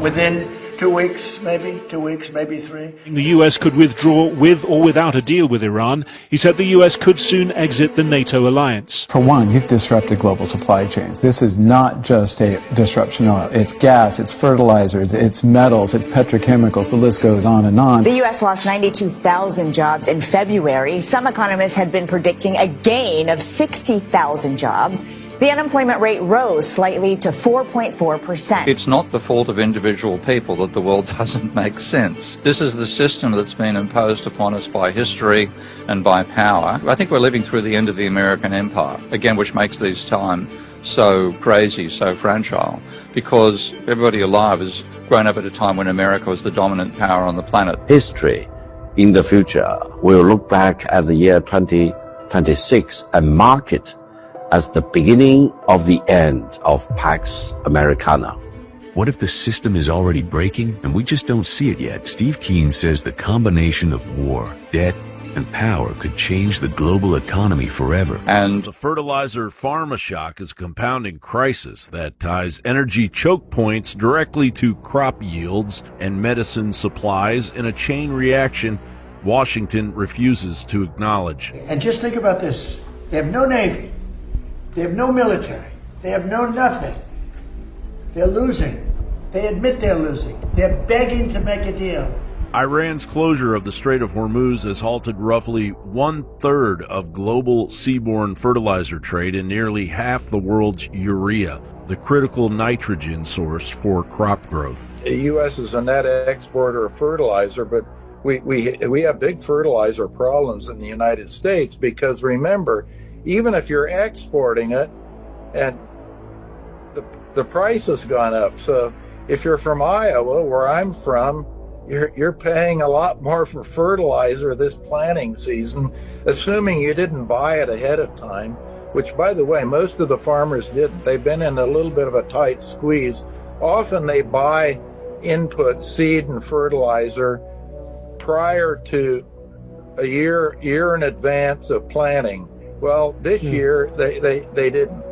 Within 2 weeks, maybe 3. The US could withdraw with or without a deal with Iran. He said the US could soon exit the NATO alliance. For one, you've disrupted global supply chains. This is not just a disruption of oil. It's gas, it's fertilizers, it's metals, it's petrochemicals. The list goes on and on. The U.S. lost 92,000 jobs in February. Some economists had been predicting a gain of 60,000 jobs. The unemployment rate rose slightly to 4.4%. It's not the fault of individual people that the world doesn't make sense. This is the system that's been imposed upon us by history and by power. I think we're living through the end of the American empire, again, which makes these times so crazy, so fragile, because everybody alive has grown up at a time when America was the dominant power on the planet. History in the future will look back at the year 2026 and mark it as the beginning of the end of Pax Americana. What if the system is already breaking and we just don't see it yet? Steve Keen says the combination of war, debt, and power could change the global economy forever. And the fertilizer pharma shock is a compounding crisis that ties energy choke points directly to crop yields and medicine supplies in a chain reaction Washington refuses to acknowledge. And just think about this. They have no navy. They have no military. They have no nothing. They're losing. They admit they're losing. They're begging to make a deal. Iran's closure of the Strait of Hormuz has halted roughly 1/3 of global seaborne fertilizer trade and nearly half the world's urea, the critical nitrogen source for crop growth. The U.S. is a net exporter of fertilizer, but we have big fertilizer problems in the United States because, remember, even if you're exporting it and the price has gone up. So if you're from Iowa, where I'm from, you're paying a lot more for fertilizer this planting season, assuming you didn't buy it ahead of time, which, by the way, most of the farmers didn't. They've been in a little bit of a tight squeeze. Often they buy input, seed and fertilizer prior to a year in advance of planting. Well, this year they didn't.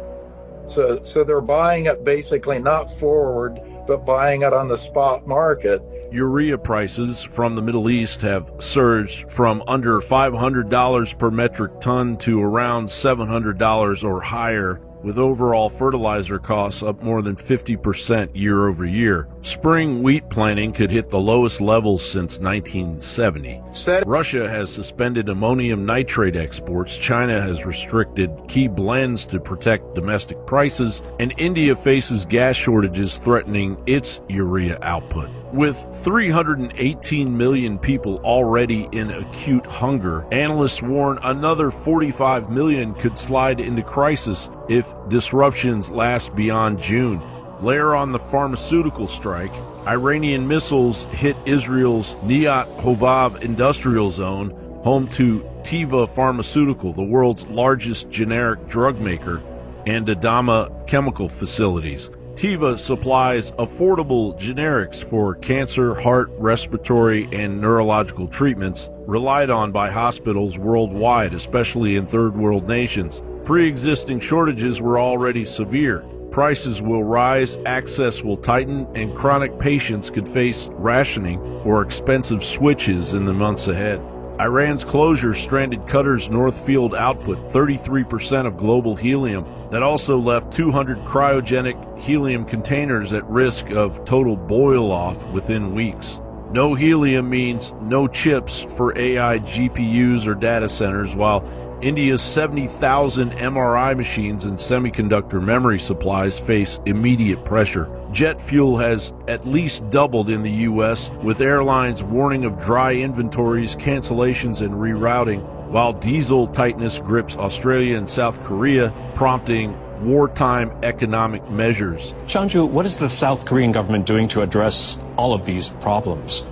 So they're buying it basically not forward, but buying it on the spot market. Urea prices from the Middle East have surged from under $500 per metric ton to around $700 or higher, with overall fertilizer costs up more than 50% year over year. Spring wheat planting could hit the lowest levels since 1970. Russia has suspended ammonium nitrate exports, China has restricted key blends to protect domestic prices, and India faces gas shortages threatening its urea output. With 318 million people already in acute hunger, analysts warn another 45 million could slide into crisis if disruptions last beyond June. Layer on the pharmaceutical strike, Iranian missiles hit Israel's Niyat Hovav industrial zone, home to Teva Pharmaceutical, the world's largest generic drug maker, and Adama chemical facilities. Teva supplies affordable generics for cancer, heart, respiratory, and neurological treatments relied on by hospitals worldwide, especially in third world nations. Pre-existing shortages were already severe. Prices will rise, access will tighten, and chronic patients could face rationing or expensive switches in the months ahead. Iran's closure stranded Qatar's North Field output, 33% of global helium. That also left 200 cryogenic helium containers at risk of total boil-off within weeks. No helium means no chips for AI GPUs or data centers, while India's 70,000 MRI machines and semiconductor memory supplies face immediate pressure. Jet fuel has at least doubled in the U.S., with airlines warning of dry inventories, cancellations, and rerouting, while diesel tightness grips Australia and South Korea, prompting wartime economic measures. Chanju, what is the South Korean government doing to address all of these problems?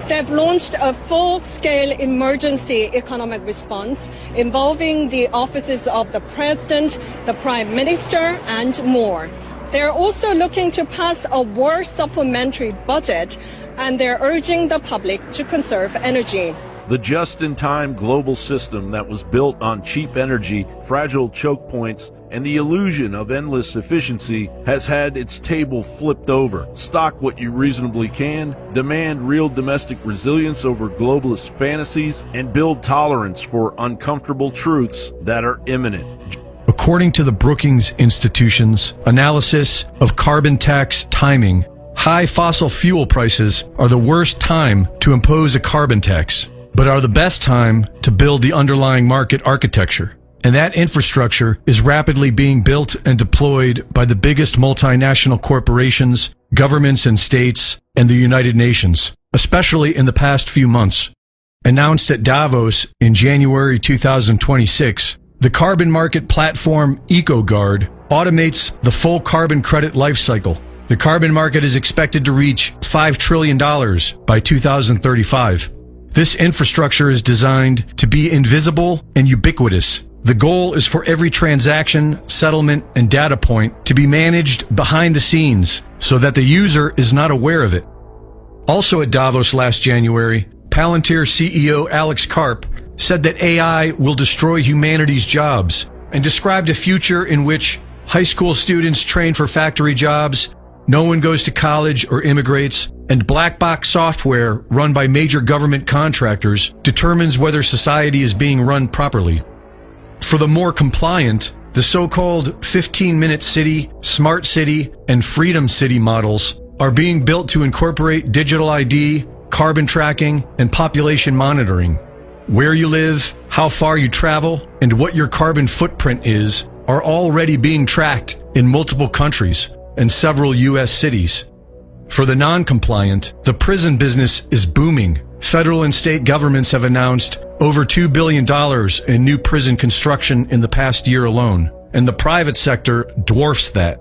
They've launched a full-scale emergency economic response involving the offices of the president, the prime minister, and more. They're also looking to pass a war supplementary budget, and they're urging the public to conserve energy. The just-in-time global system that was built on cheap energy, fragile choke points, and the illusion of endless efficiency has had its table flipped over. Stock what you reasonably can, demand real domestic resilience over globalist fantasies, and build tolerance for uncomfortable truths that are imminent. According to the Brookings Institution's analysis of carbon tax timing, high fossil fuel prices are the worst time to impose a carbon tax, but are the best time to build the underlying market architecture. And that infrastructure is rapidly being built and deployed by the biggest multinational corporations, governments and states, and the United Nations, especially in the past few months. Announced at Davos in January 2026, the carbon market platform EcoGuard automates the full carbon credit lifecycle. The carbon market is expected to reach $5 trillion by 2035. This infrastructure is designed to be invisible and ubiquitous. The goal is for every transaction, settlement, and data point to be managed behind the scenes so that the user is not aware of it. Also at Davos last January, Palantir CEO Alex Karp said that AI will destroy humanity's jobs and described a future in which high school students train for factory jobs, no one goes to college or immigrates, and black box software run by major government contractors determines whether society is being run properly. For the more compliant, the so-called 15-minute city, smart city, and freedom city models are being built to incorporate digital ID, carbon tracking, and population monitoring. Where you live, how far you travel, and what your carbon footprint is are already being tracked in multiple countries and several U.S. cities. For the non-compliant, the prison business is booming. Federal and state governments have announced over $2 billion in new prison construction in the past year alone, and the private sector dwarfs that.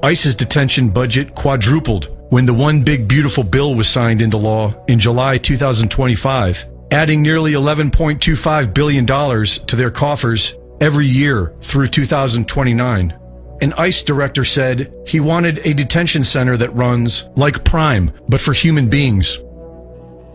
ICE's detention budget quadrupled when the One Big Beautiful Bill was signed into law in July 2025, adding nearly $11.25 billion to their coffers every year through 2029. An ICE director said he wanted a detention center that runs like Prime, but for human beings.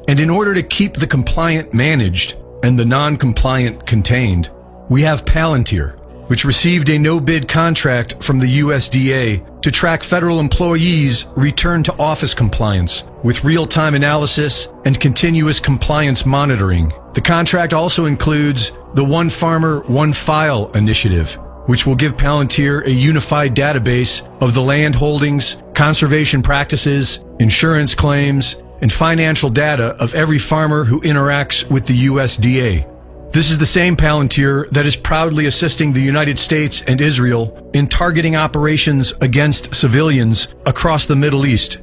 And in order to keep the compliant managed and the non-compliant contained, we have Palantir, which received a no-bid contract from the USDA to track federal employees' return to office compliance with real-time analysis and continuous compliance monitoring. The contract also includes the One Farmer, One File initiative, which will give Palantir a unified database of the land holdings, conservation practices, insurance claims, and financial data of every farmer who interacts with the USDA. This is the same Palantir that is proudly assisting the United States and Israel in targeting operations against civilians across the Middle East.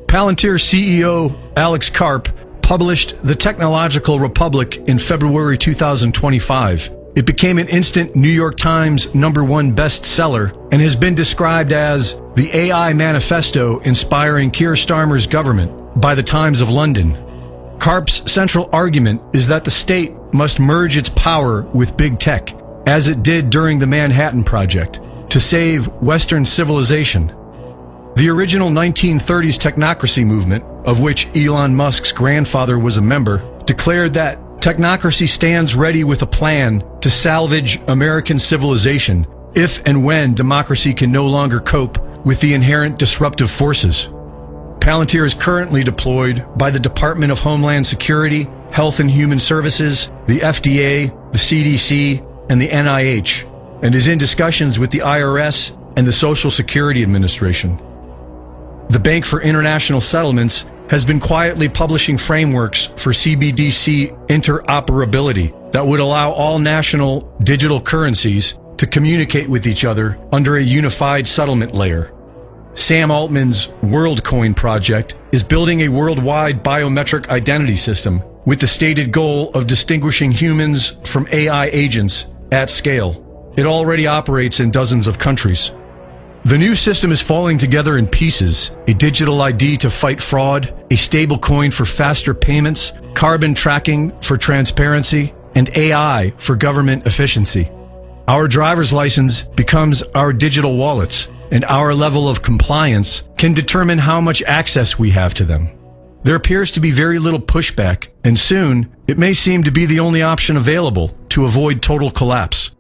Palantir CEO Alex Karp published The Technological Republic in February 2025. It became an instant New York Times #1 bestseller and has been described as the AI manifesto inspiring Keir Starmer's government by the Times of London. Karp's central argument is that the state must merge its power with big tech, as it did during the Manhattan Project, to save Western civilization. The original 1930s technocracy movement, of which Elon Musk's grandfather was a member, declared that technocracy stands ready with a plan to salvage American civilization if and when democracy can no longer cope with the inherent disruptive forces. Palantir is currently deployed by the Department of Homeland Security, Health and Human Services, the FDA, the CDC, and the NIH, and is in discussions with the IRS and the Social Security Administration. The Bank for International Settlements has been quietly publishing frameworks for CBDC interoperability that would allow all national digital currencies to communicate with each other under a unified settlement layer. Sam Altman's WorldCoin project is building a worldwide biometric identity system with the stated goal of distinguishing humans from AI agents at scale. It already operates in dozens of countries. The new system is falling together in pieces: a digital ID to fight fraud, a stablecoin for faster payments, carbon tracking for transparency, and AI for government efficiency. Our driver's license becomes our digital wallets, and our level of compliance can determine how much access we have to them. there appears to be very little pushback, and soon it may seem to be the only option available to avoid total collapse.